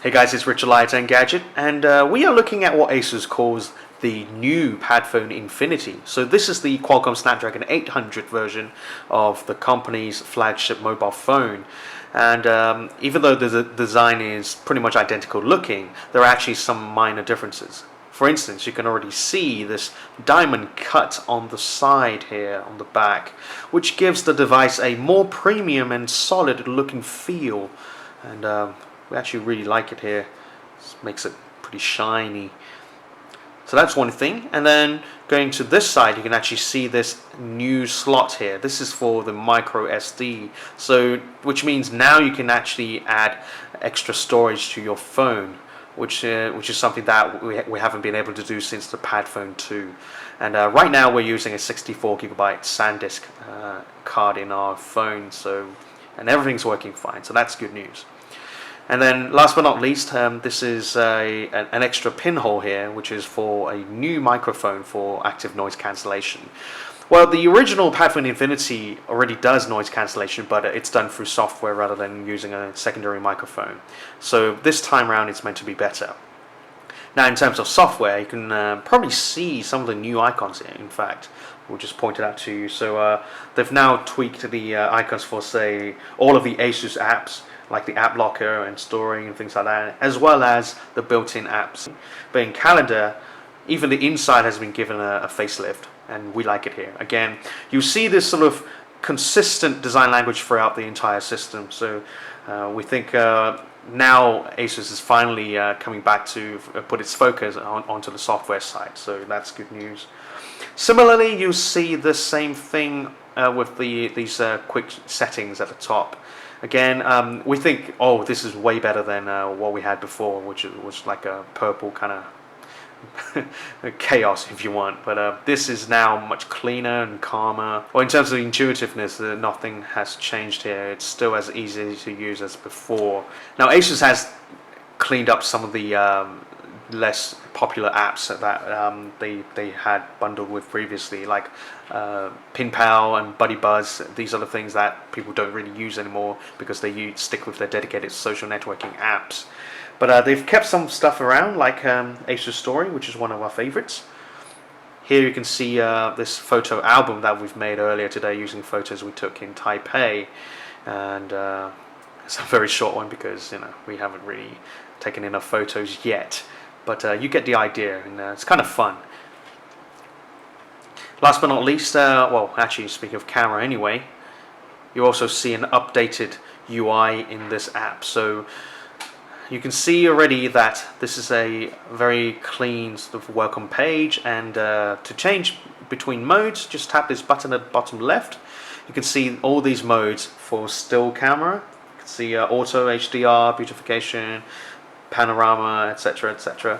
Hey guys, it's Richard at Engadget, and we are looking at what ASUS calls the new PadFone Infinity. So this is the Qualcomm Snapdragon 800 version of the company's flagship mobile phone. And even though the design is pretty much identical looking, there are actually some minor differences. For instance, you can already see this diamond cut on the side here, on the back, which gives the device a more premium and solid looking feel. And we actually really like it here. This makes it pretty shiny. So that's one thing. And then going to this side, you can actually see this new slot here. This is for the micro SD. So which means now you can actually add extra storage to your phone, which is something that we haven't been able to do since the PadFone 2. And right now we're using a 64GB SanDisk card in our phone, and everything's working fine. So that's good news. And then last but not least, this is an extra pinhole here, which is for a new microphone for active noise cancellation. Well, the original PadFone Infinity already does noise cancellation, but it's done through software rather than using a secondary microphone. So this time around it's meant to be better. Now in terms of software, you can probably see some of the new icons here. In fact, we'll just point it out to you. So they've now tweaked the icons for, say, all of the ASUS apps, like the app locker and storing and things like that, as well as the built-in apps. But in calendar, even the inside has been given a facelift, and we like it here. Again, you see this sort of consistent design language throughout the entire system. So we think now ASUS is finally coming back to put its focus onto the software side. So that's good news. Similarly, you see the same thing with these quick settings at the top. Again, we think, oh, this is way better than what we had before, which was like a purple kind of chaos, if you want. But this is now much cleaner and calmer. Well, in terms of intuitiveness, nothing has changed here. It's still as easy to use as before. Now, ASUS has cleaned up some of the less popular apps that they had bundled with previously, like PinPal and BuddyBuzz. These are the things that people don't really use anymore because they stick with their dedicated social networking apps. But they've kept some stuff around, like ASUS Story, which is one of our favorites. Here you can see this photo album that we've made earlier today using photos we took in Taipei, and it's a very short one because we haven't really taken enough photos yet. But you get the idea, and it's kind of fun. Last but not least, well, actually, speaking of camera anyway, you also see an updated UI in this app. So you can see already that this is a very clean sort of welcome page, and to change between modes, just tap this button at the bottom left. You can see all these modes for still camera. You can see auto, HDR, beautification, panorama, etc., etc.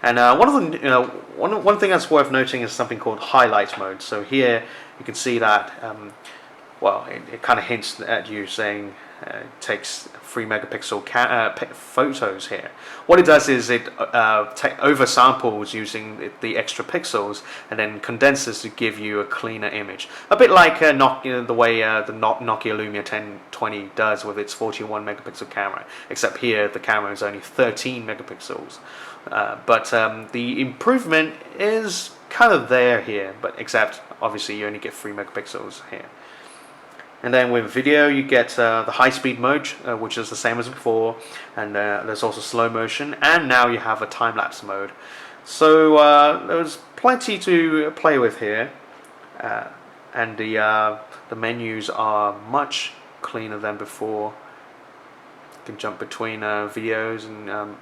And one thing that's worth noting is something called highlight mode. So here you can see that well, it kind of hints at you saying it takes 3 megapixel photos here. What it does is it oversamples using the extra pixels and then condenses to give you a cleaner image. A bit like the way the Nokia Lumia 1020 does with its 41 megapixel camera, except here the camera is only 13 megapixels. But the improvement is kind of there here, but except obviously you only get 3 megapixels here. And then with video, you get the high-speed mode, which is the same as before, and there's also slow motion, and now you have a time-lapse mode. So there's plenty to play with here, and the menus are much cleaner than before. You can jump between videos and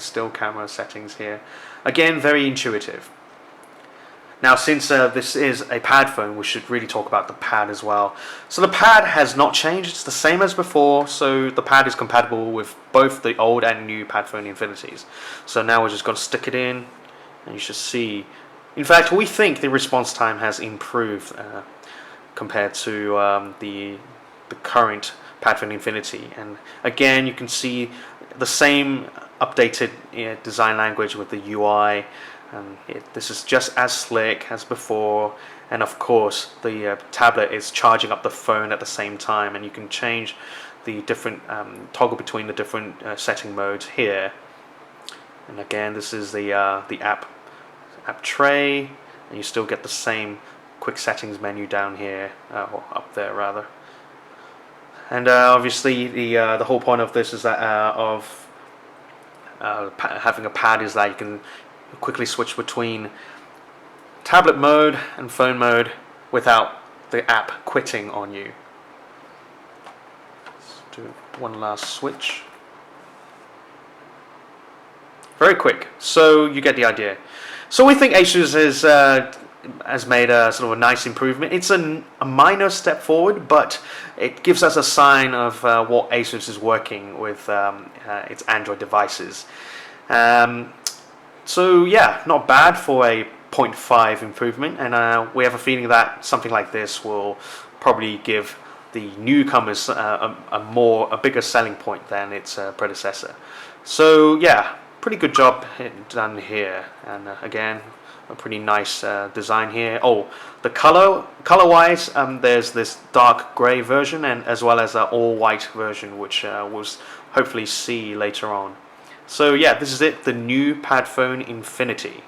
still camera settings here. Again, very intuitive. Now, since this is a pad phone, we should really talk about the pad as well. So the pad has not changed, it's the same as before, so the pad is compatible with both the old and new PadFone Infinities. So now we're just going to stick it in, and you should see. In fact, we think the response time has improved compared to the current PadFone Infinity. And again, you can see the same updated design language with the UI. This is just as slick as before, and of course the tablet is charging up the phone at the same time, and you can change the different toggle between the different setting modes here. And again, this is the app tray, and you still get the same quick settings menu down here, or up there rather. And obviously the whole point of this is that having a pad is that you can quickly switch between tablet mode and phone mode without the app quitting on you. Let's do one last switch. Very quick, so you get the idea. So we think ASUS has made a sort of a nice improvement. It's a minor step forward, but it gives us a sign of what ASUS is working with its Android devices. So yeah, not bad for a 0.5 improvement, and we have a feeling that something like this will probably give the newcomers a bigger selling point than its predecessor. So yeah, pretty good job done here, and again, a pretty nice design here. Oh, the color-wise, there's this dark grey version, and as well as an all-white version, which we'll hopefully see later on. So yeah, this is it, the new PadFone Infinity.